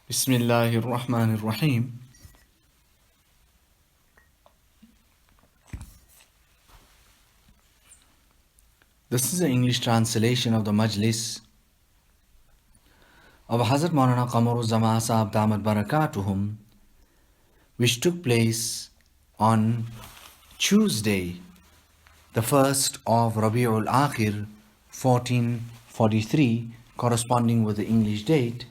Bismillahir Rahmanir Rahim. This is the English translation of the Majlis of Hazrat Maulana Qamar Uzzaman Saheb Damat Barakatuhum, which took place on Tuesday, the 1st of Rabi'ul Akhir, 1443, corresponding with the English date,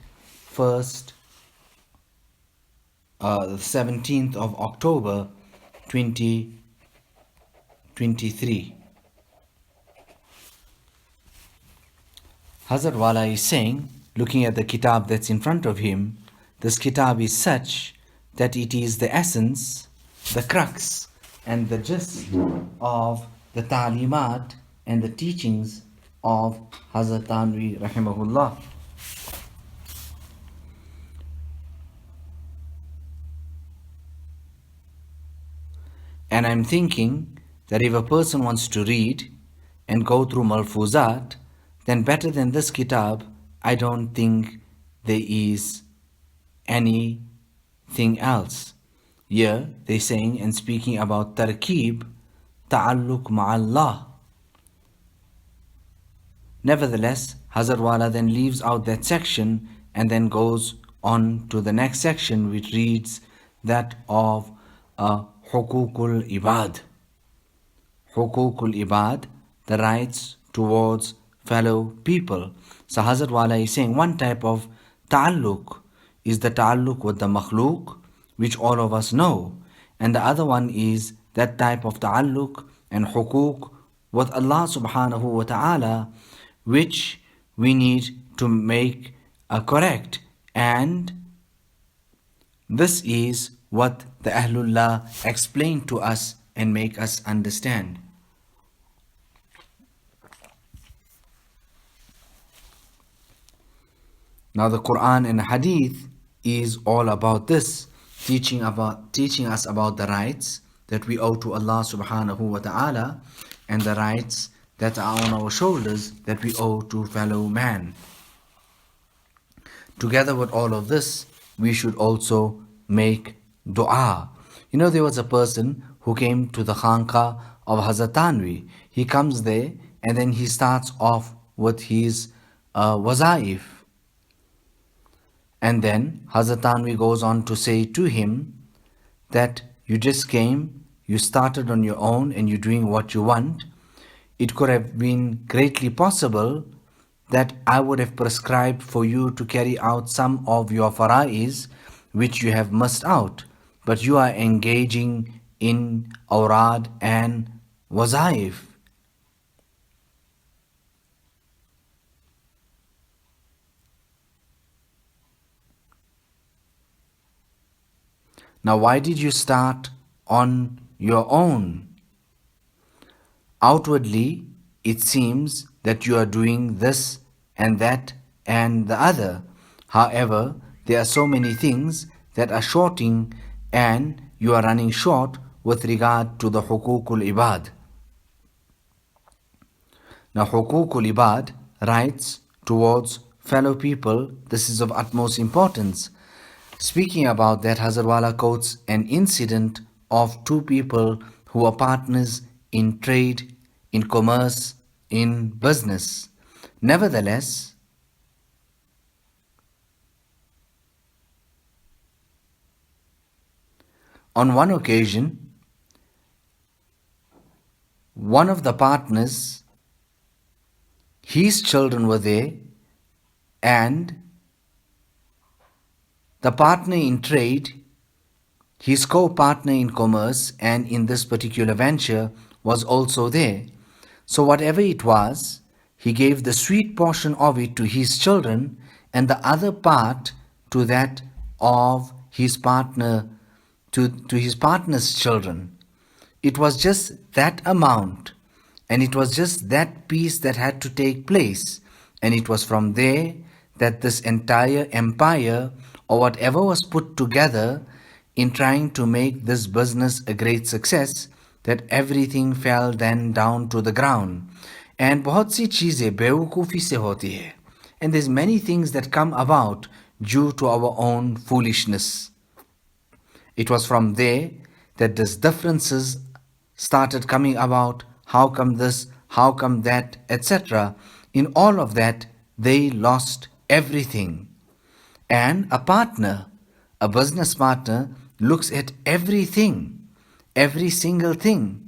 17th of October, 2023. Hazrat Wala is saying, looking at the kitab that's in front of him, this kitab is such that it is the essence, the crux, and the gist of the ta'limat and the teachings of Hazrat Tanvi rahimahullah. And I'm thinking that if a person wants to read and go through Malfuzat, then better than this kitab, I don't think there is anything else. Here they're saying and speaking about tarkeeb, ta'alluq ma'allah. Nevertheless, Hazrat Wala then leaves out that section and then goes on to the next section, which reads that of Hukukul Ibad. Hukukul Ibad, the rights towards fellow people. So Hazrat Wala is saying one type of ta'alluq is the ta'alluq with the makhluk, which all of us know. And the other one is that type of ta'alluq and hukuk with Allah subhanahu wa ta'ala, which we need to make correct. And this is what the Ahlullah explain to us and make us understand. Now the Quran and Hadith is all about this, teaching us about the rights that we owe to Allah subhanahu wa ta'ala and the rights that are on our shoulders that we owe to fellow man. Together with all of this, we should also make dua. You know, there was a person who came to the Khanqa of Hazrat Tanvi. He comes there and then he starts off with his wazaif. And then Hazrat Tanvi goes on to say to him that you just came, you started on your own and you're doing what you want. It could have been greatly possible that I would have prescribed for you to carry out some of your fara'is which you have missed out. But you are engaging in awrad and wazaif. Now, why did you start on your own? Outwardly, it seems that you are doing this and that and the other. However, there are so many things that are shorting and you are running short with regard to the hukukul ibad. Now, hukukul ibad, rights towards fellow people, this is of utmost importance. Speaking about that, Hazrat Wala quotes an incident of two people who were partners in trade, in commerce, in business. Nevertheless, on one occasion, one of the partners, his children were there, and the partner in trade, his co-partner in commerce and in this particular venture was also there. So whatever it was, he gave the sweet portion of it to his children and the other part to that of his partner, to his partner's children. It was just that amount and it was just that piece that had to take place. And it was from there that this entire empire or whatever was put together in trying to make this business a great success, that everything fell then down to the ground. And बहुत सी चीज़ें बेवकूफ़ी से होती है. And there's many things that come about due to our own foolishness. It was from there that these differences started coming about. How come this? How come that? Etc. In all of that, they lost everything. And a partner, a business partner, looks at everything, every single thing.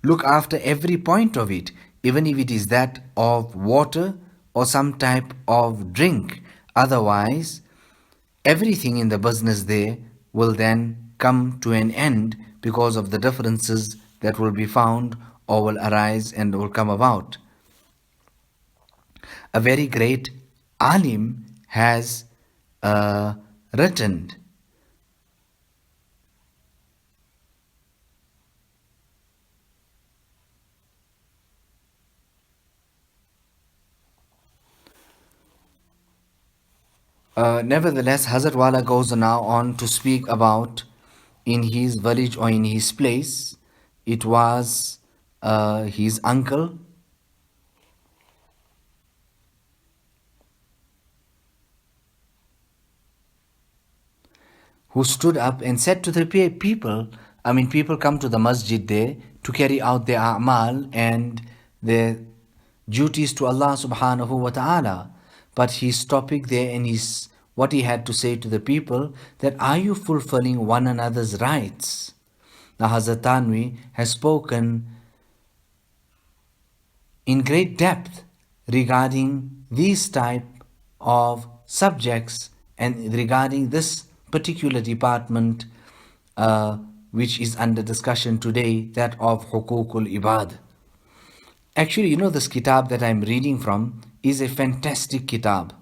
Look after every point of it, even if it is that of water or some type of drink. Otherwise, everything in the business there will then come to an end because of the differences that will be found or will arise and will come about. A very great alim has written, nevertheless, Hazrat Wala goes now on to speak about in his village or in his place, it was his uncle who stood up and said to the people, people come to the masjid there to carry out their a'mal and their duties to Allah subhanahu wa ta'ala. But his topic there and what he had to say to the people, that are you fulfilling one another's rights? Now Hazrat Tanvi has spoken in great depth regarding these type of subjects and regarding this particular department which is under discussion today, that of Hukukul Ibad. Actually, this kitab that I'm reading from is a fantastic kitab.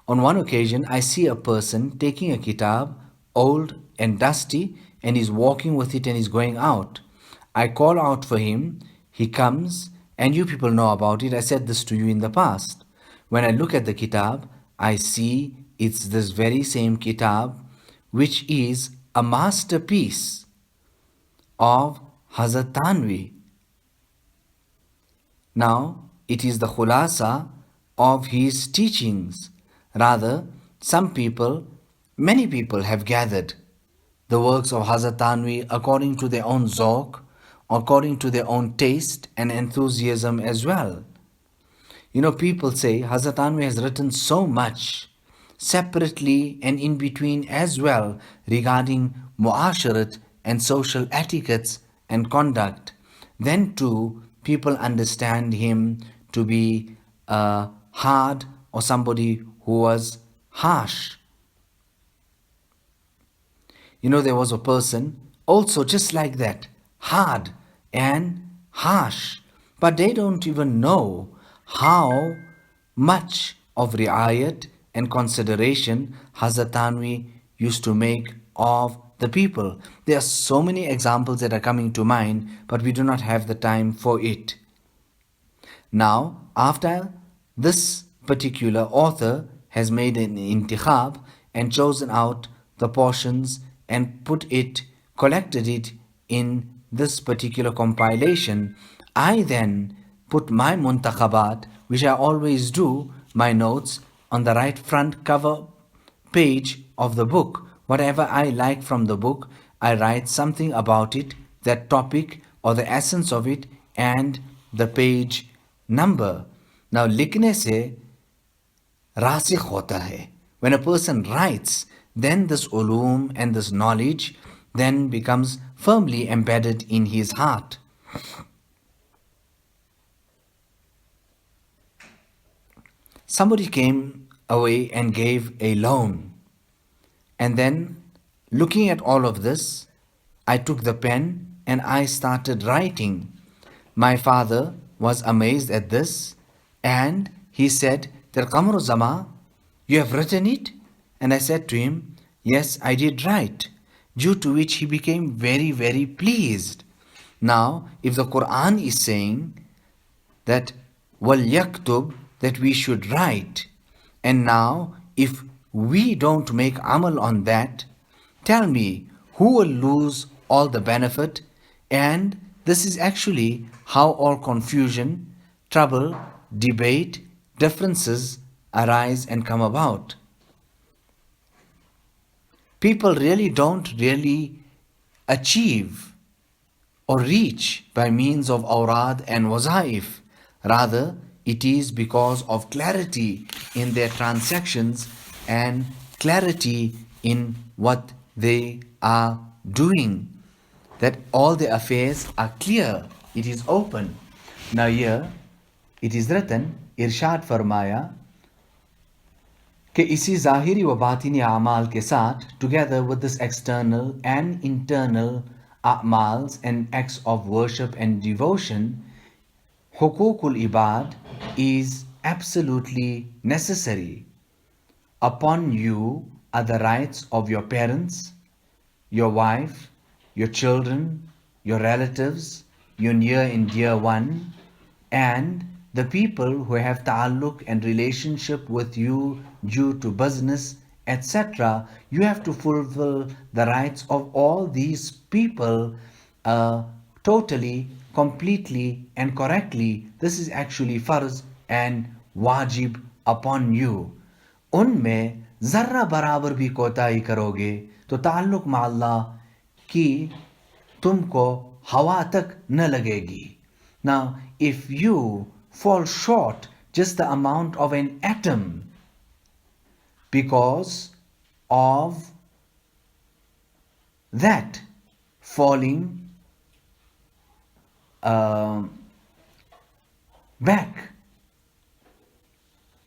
On one occasion, I see a person taking a kitab, old and dusty, and he's walking with it and he's going out. I call out for him, he comes, and you people know about it. I said this to you in the past. When I look at the kitab, I see it's this very same kitab, which is a masterpiece of Hazrat Tanvi. Now, it is the khulasa of his teachings. Rather, many people have gathered the works of Hazrat Tanvi according to their own zawq, according to their own taste and enthusiasm as well. People say Hazrat Tanvi has written so much separately and in between as well regarding muasharat and social etiquettes and conduct. Then too, people understand him to be hard or somebody who was harsh. There was a person also just like that, hard and harsh, but they don't even know how much of riayat and consideration Hazrat Tanvi used to make of the people. There are so many examples that are coming to mind, but we do not have the time for it. Now, after this particular author has made an intikhab and chosen out the portions and collected it in this particular compilation, I then put my muntakhabat, which I always do, my notes, on the right front cover page of the book. Whatever I like from the book, I write something about it, that topic or the essence of it, and the page number. Now, likhne se rasikh hota hai. When a person writes, then this ulum and this knowledge then becomes firmly embedded in his heart. Somebody came away and gave a loan. And then, looking at all of this, I took the pen and I started writing. My father was amazed at this and he said that, Qamar Uzzaman, you have written it? And I said to him, yes, I did write. Due to which he became very, very pleased. Now, if the Quran is saying that wal yaktub, that we should write, and now if we don't make amal on that, tell me, who will lose all the benefit, and this is actually how all confusion, trouble, debate, differences arise and come about. People don't really achieve or reach by means of awrad and wazaif. Rather, it is because of clarity in their transactions and clarity in what they are doing, that all the affairs are clear, it is open. Now here, it is written, Irshad Farmaya, कि इसी ज़ाहिरी व बातिनी आमाल के साथ, together with this external and internal a'mals and acts of worship and devotion, hukukul ibad is absolutely necessary. Upon you are the rights of your parents, your wife, your children, your relatives, your near and dear one, and the people who have ta'alluq and relationship with you due to business, etc. You have to fulfill the rights of all these people totally, completely, and correctly. This is actually farz and wajib upon you. उनमें ज़र्रा बराबर भी कोताही करोगे तो ताल्लुक मा अल्लाह की तुमको हवा तक न लगेगी. Now, if you fall short just the amount of an atom because of that falling back,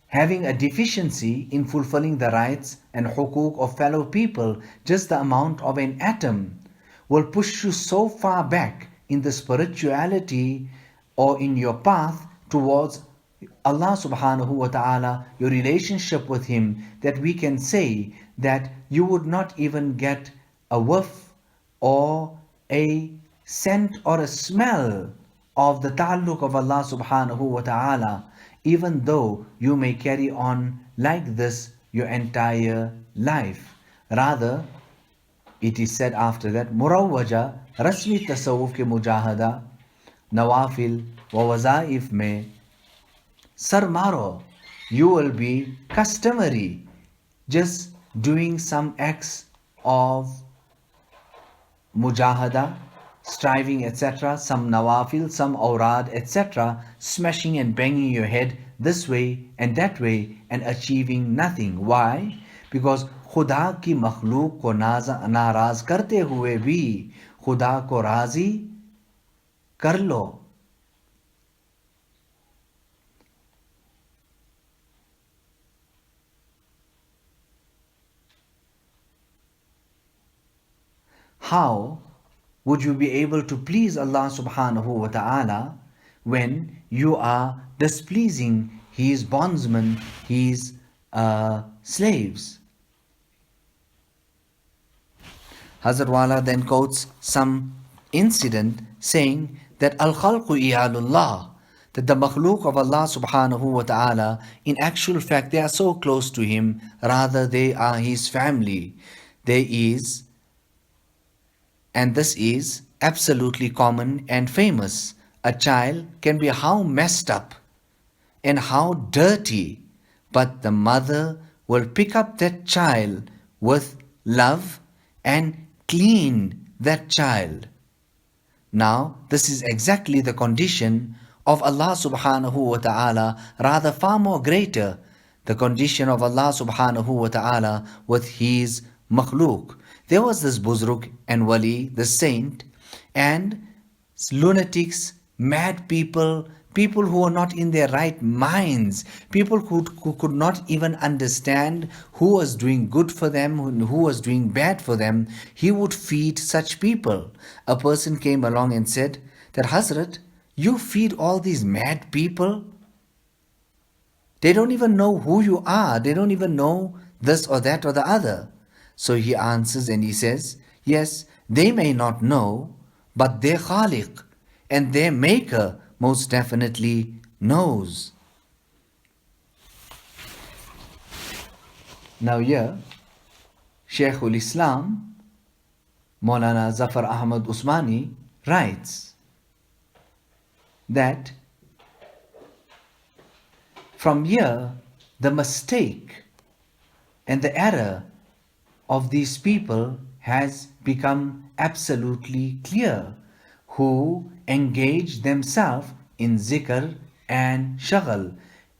having a deficiency in fulfilling the rights and hukuk of fellow people, just the amount of an atom will push you so far back in the spirituality or in your path towards Allah subhanahu wa ta'ala, your relationship with Him, that we can say that you would not even get a whiff or a scent or a smell of the ta'alluq of Allah subhanahu wa ta'ala, even though you may carry on like this your entire life. Rather, it is said after that, Murawwaja rasmi tasawwuf ke mujahada nawafil wa wazaif mein sar maro, you will be customary just doing some acts of mujahada, striving, etc., some nawafil, some awrad, etc., smashing and banging your head this way and that way and achieving nothing. Why? Because खुदा की मखलूक को नाराज करते हुए भी खुदा को राजी कर लो. How would you be able to please Allah subhanahu wa ta'ala when you are displeasing His bondsmen, His slaves? Hazrat Wala then quotes some incident saying that Al-Khalqu Iyalullah, that the makhluk of Allah subhanahu wa ta'ala, in actual fact they are so close to Him, rather they are His family. There is, and this is absolutely common and famous, a child can be how messed up and how dirty, but the mother will pick up that child with love and clean that child. Now, this is exactly the condition of Allah subhanahu wa ta'ala, rather far more greater, the condition of Allah subhanahu wa ta'ala with His makhluk. There was this buzruk and wali, the saint, and lunatics, mad people, people who were not in their right minds, people who could not even understand who was doing good for them, who was doing bad for them. He would feed such people. A person came along and said that, Hazrat, you feed all these mad people? They don't even know who you are. They don't even know this or that or the other. So he answers and he says, yes, they may not know, but their Khaliq and their Maker most definitely knows. Now here, Shaykhul Islam Maulana Zafar Ahmad Usmani writes that from here the mistake and the error of these people has become absolutely clear, who engage themselves in zikr and shaghal,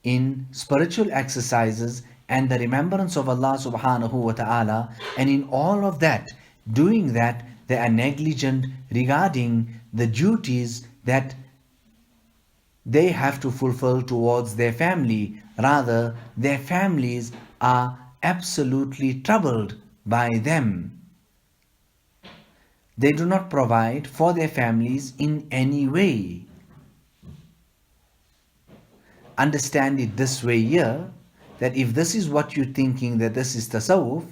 in spiritual exercises and the remembrance of Allah subhanahu wa ta'ala, and in all of that, doing that, they are negligent regarding the duties that they have to fulfill towards their family. Rather, their families are absolutely troubled by them. They do not provide for their families in any way. Understand it this way here, that if this is what you're thinking that this is tasawwuf,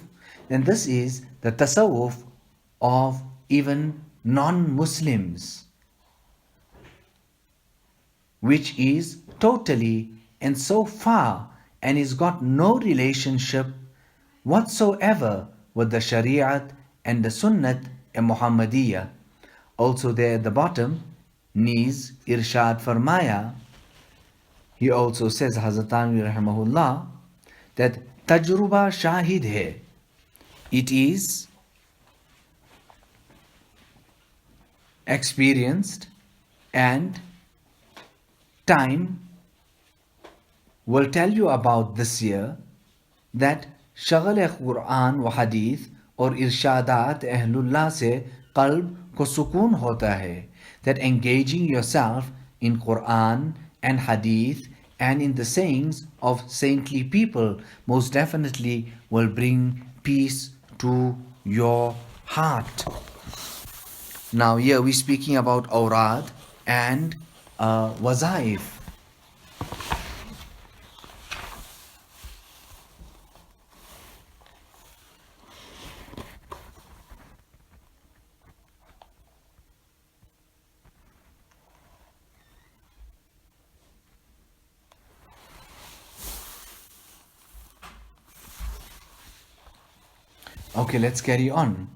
then this is the tasawwuf of even non-Muslims, which is totally and so far and is got no relationship whatsoever with the Shariat and the Sunnat and Muhammadiyah. Also there at the bottom, Niz Irshad Farmaya, he also says, Hazrat rahimahullah, that Tajruba Shahid hai. It is experienced and time will tell you about this year that शगल कुरान व हदीस और इरशादात अहलुल्लाह से कल्ब को सुकून होता है, that engaging yourself in Quran and Hadith and in the sayings of saintly people most definitely will bring peace to your heart. Now here we're speaking about awrad and wazaif. Okay, let's carry on.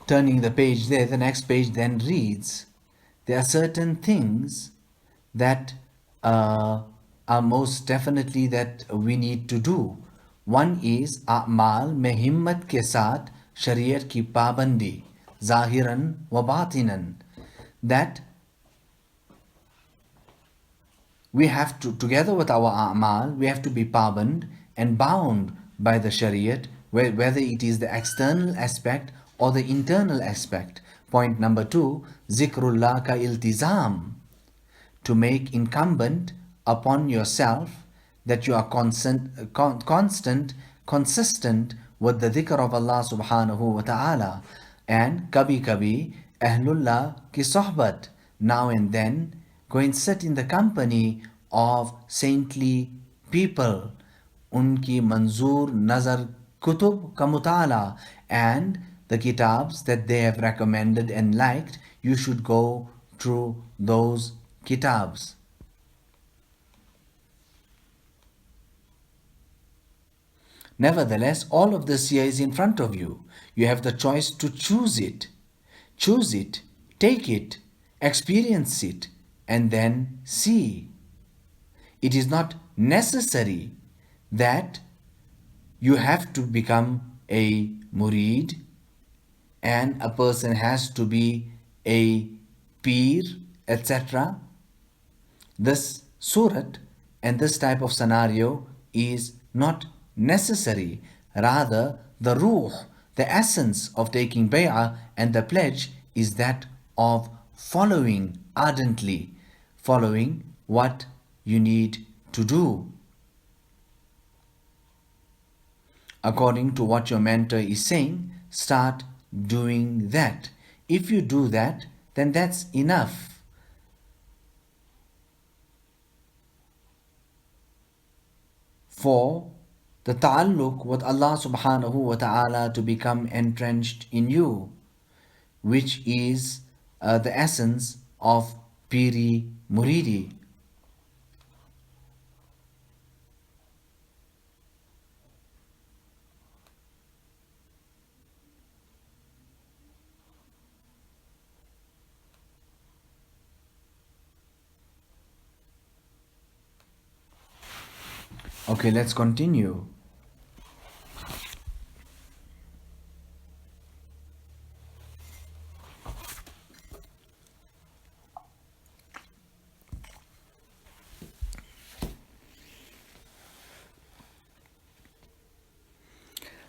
Turning the page there, the next page then reads, there are certain things that are most definitely that we need to do. One is a'mal mein himmat ke saath shariat ki pabandi, zahiran wa batinan. That we have to, together with our a'mal, we have to be paband and bound by the shariat, whether it is the external aspect or the internal aspect. Point number 2, zikrullah ka iltizam, to make incumbent upon yourself that you are consistent, consistent with the dhikr of Allah subhanahu wa ta'ala. And kabi kabi ahlullah ki sohbat, now and then go and sit in the company of saintly people, unki manzoor nazar kutub ka mutala, and the kitabs that they have recommended and liked, you should go through those kitabs. Nevertheless, all of this here is in front of you. You have the choice to choose it. Choose it, take it, experience it, and then see. It is not necessary that you have to become a murid and a person has to be a peer, etc. This surat and this type of scenario is not necessary. Rather, the ruh, the essence of taking bay'ah and the pledge is that of following ardently, following what you need to do according to what your mentor is saying. Start doing that. If you do that, then that's enough. For the ta'alluq with Allah subhanahu wa ta'ala to become entrenched in you, which is the essence of Piri Muridi. Okay, let's continue.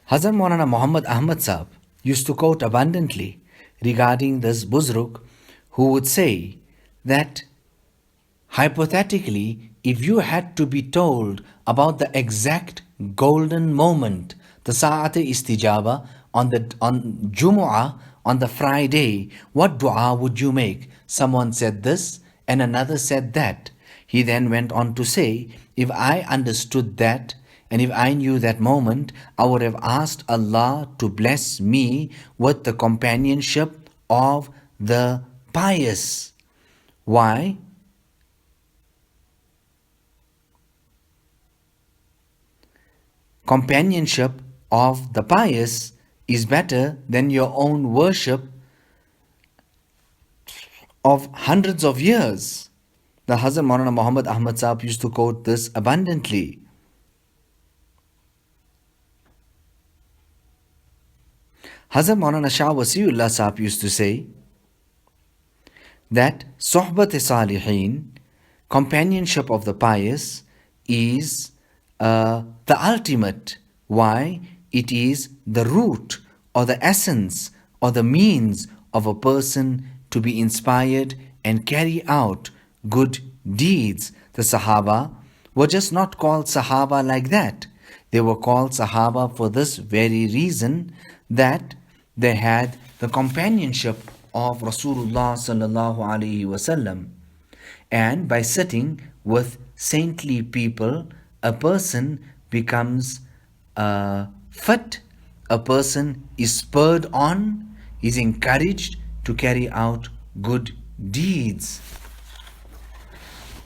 Hazrat Maulana Muhammad Ahmad Saheb used to quote abundantly regarding this Buzruk, who would say that hypothetically, if you had to be told about the exact golden moment, the Sa'at-e Istijaba on Jumu'ah, on the Friday, what dua would you make? Someone said this and another said that. He then went on to say, if I understood that and if I knew that moment, I would have asked Allah to bless me with the companionship of the pious. Why? Companionship of the pious is better than your own worship of hundreds of years. The Hazrat Maulana Muhammad Ahmad Sahib used to quote this abundantly. Hazrat Maulana Shah Wasiullah Sahib used to say that Sohbat-e-Salihin, companionship of the pious, is the ultimate. Why? It is the root or the essence or the means of a person to be inspired and carry out good deeds. The Sahaba were just not called Sahaba like that. They were called Sahaba for this very reason, that they had the companionship of Rasulullah sallallahu alaihi wasallam. And by sitting with saintly people, a person becomes fit, a person is spurred on, is encouraged to carry out good deeds.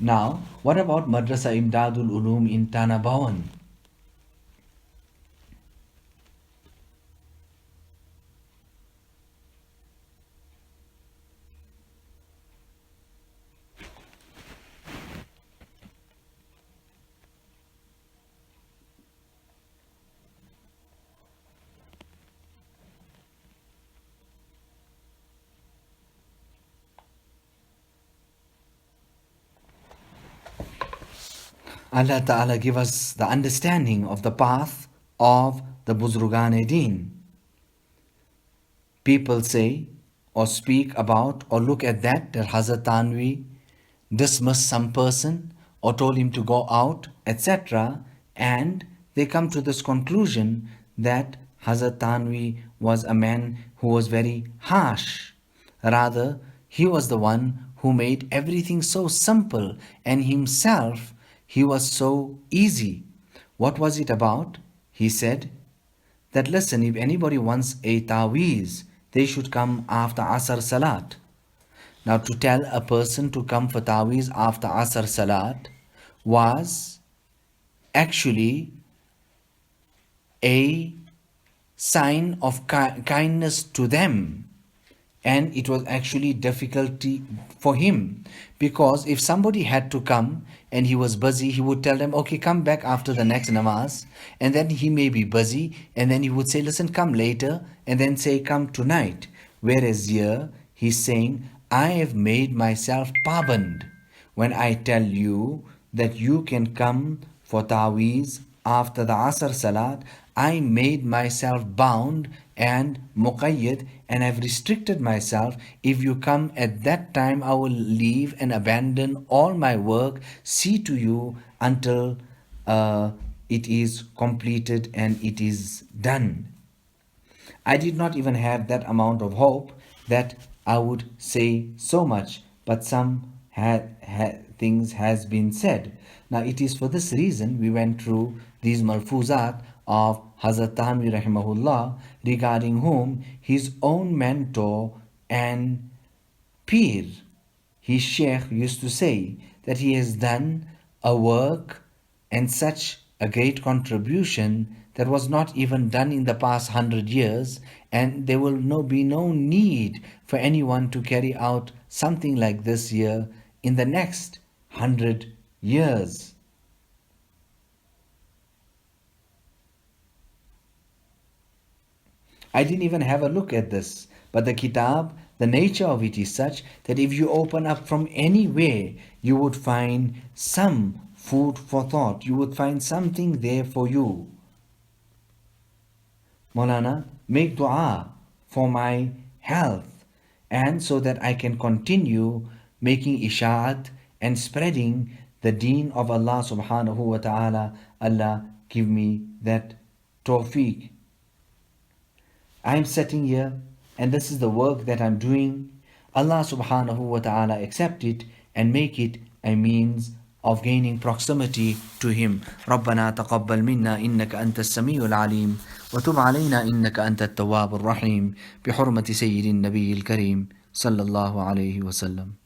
Now, what about Madrasa Imdadul Ulum in Tanabawan? Allah Ta'ala give us the understanding of the path of the Buzrugan Deen. People say or speak about or look at that Hazrat Tanvi dismissed some person or told him to go out, etc. And they come to this conclusion that Hazrat Tanvi was a man who was very harsh. Rather, he was the one who made everything so simple, and himself, he was so easy. What was it about? He said that, listen, if anybody wants a taweez, they should come after Asr Salat. Now, to tell a person to come for taweez after Asr Salat was actually a sign of kindness to them. And it was actually difficulty for him, because if somebody had to come and he was busy, he would tell them, okay, come back after the next namaz, and then he may be busy, and then he would say, listen, come later, and then say, come tonight. Whereas here he's saying, I have made myself paband when I tell you that you can come for taweez after the Asr Salat. I made myself bound and muqayyad, and I've restricted myself. If you come at that time, I will leave and abandon all my work, see to you until it is completed and it is done. I did not even have that amount of hope that I would say so much, but some things has been said. Now it is for this reason we went through these malfuzat of Hazrat Tanvi rahimahullah, regarding whom his own mentor and peer, his sheikh, used to say that he has done a work and such a great contribution that was not even done in the past 100 years, and there will be no need for anyone to carry out something like this here in the next 100 years. I didn't even have a look at this. But the kitab, the nature of it is such that if you open up from anywhere, you would find some food for thought. You would find something there for you. Maulana, make dua for my health and so that I can continue making isha'at and spreading the deen of Allah subhanahu wa ta'ala. Allah give me that tawfiq. I am sitting here and this is the work that I'm doing. Allah subhanahu wa ta'ala accept it and make it a means of gaining proximity to Him. ربنا تقبل منا إنك أنت السميع العليم وتب علينا إنك أنت التواب الرحيم بحرمة سيد النبي الكريم صلى الله عليه وسلم.